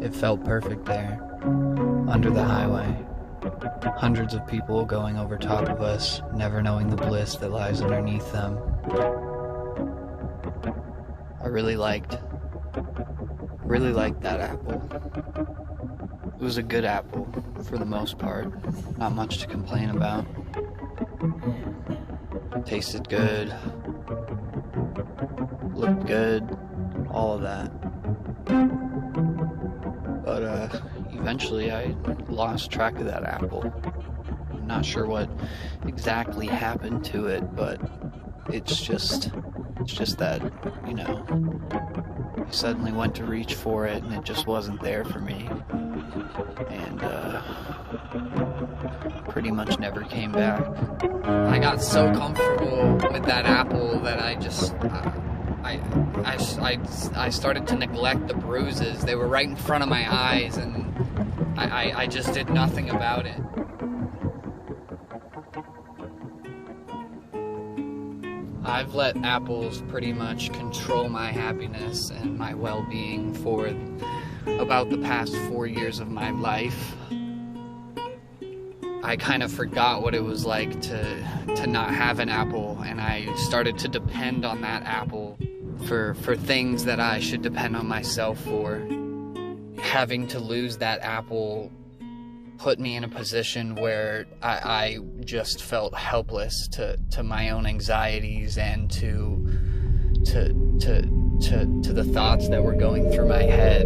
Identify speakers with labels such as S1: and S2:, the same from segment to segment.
S1: It felt perfect there, under the highway. Hundreds of people going over top of us, never knowing the bliss that lies underneath them. I really liked that apple. It was a good apple, for the most part. Not much to complain about. Tasted good. Looked good. All of that. But, eventually I lost track of that apple. I'm not sure what exactly happened to it, but it's just that, you know, I suddenly went to reach for it and it just wasn't there for me. And, pretty much never came back.
S2: I got so comfortable with that apple that I just, I started to neglect the bruises. They were right in front of my eyes, and I just did nothing about it. I've let apples pretty much control my happiness and my well-being for about the past 4 years of my life. I kind of forgot what it was like to not have an apple, and I started to depend on that apple for things that I should depend on myself for. Having to lose that apple put me in a position where I just felt helpless to my own anxieties and to the thoughts that were going through my head.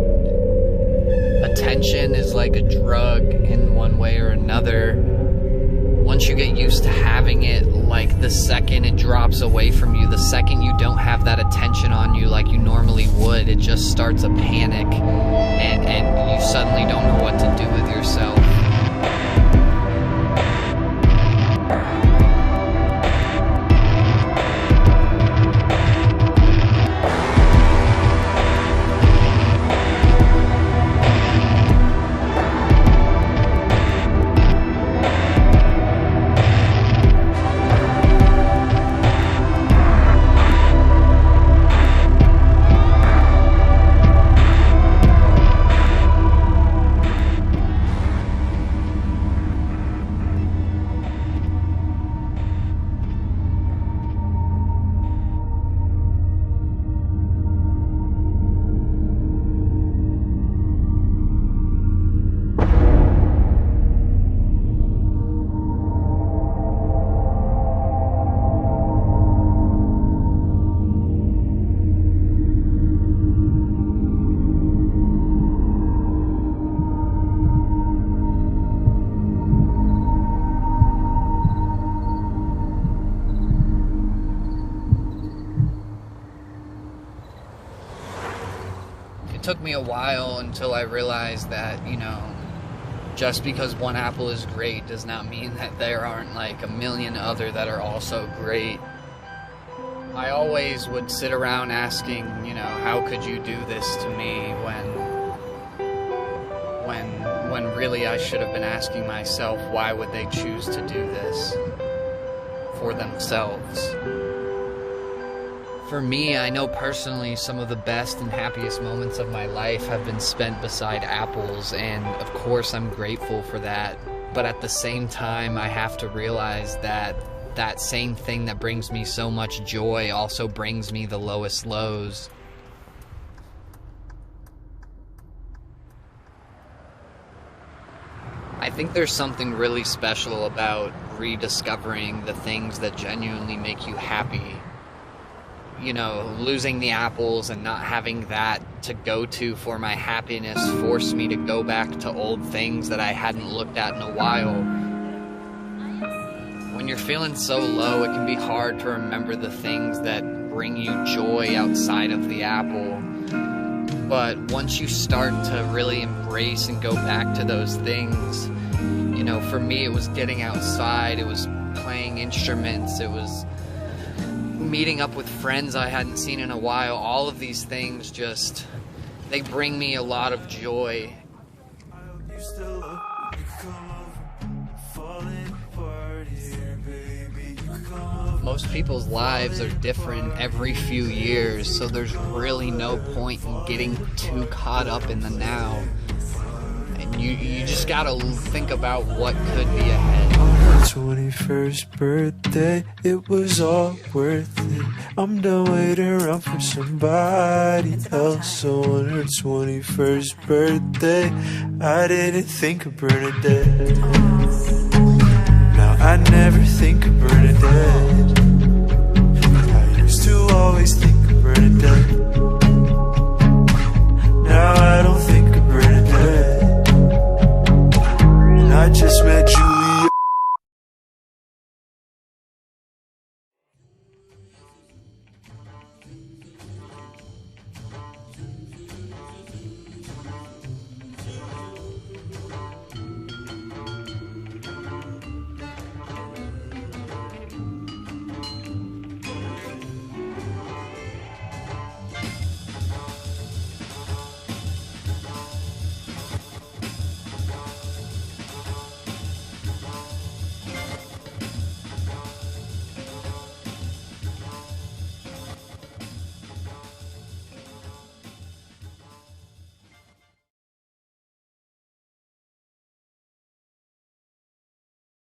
S2: Attention is like a drug in one way or another. Once you get used to having it, like the second it drops away from you, the second you don't have that attention on you like you normally would, it just starts a panic, and you suddenly don't know what to do with yourself. It took me a while until I realized that, you know, just because one apple is great does not mean that there aren't like a million other that are also great. I always would sit around asking, you know, how could you do this to me when really I should have been asking myself, why would they choose to do this for themselves? For me, I know personally some of the best and happiest moments of my life have been spent beside apples, and of course I'm grateful for that. But at the same time, I have to realize that that same thing that brings me so much joy also brings me the lowest lows. I think there's something really special about rediscovering the things that genuinely make you happy. You know, losing the apples and not having that to go to for my happiness forced me to go back to old things that I hadn't looked at in a while. When you're feeling so low, it can be hard to remember the things that bring you joy outside of the apple. But once you start to really embrace and go back to those things, you know, for me it was getting outside, it was playing instruments, it was meeting up with friends I hadn't seen in a while. All of these things just, they bring me a lot of joy. Most people's lives are different every few years, so there's really no point in getting too caught up in the now. and you just gotta think about what could be ahead.
S3: On her 21st birthday, it was all worth it. I'm done waiting around for somebody else. So on her 21st birthday, I didn't think of Bernadette. Now I never think of Bernadette. I used to always think of Bernadette.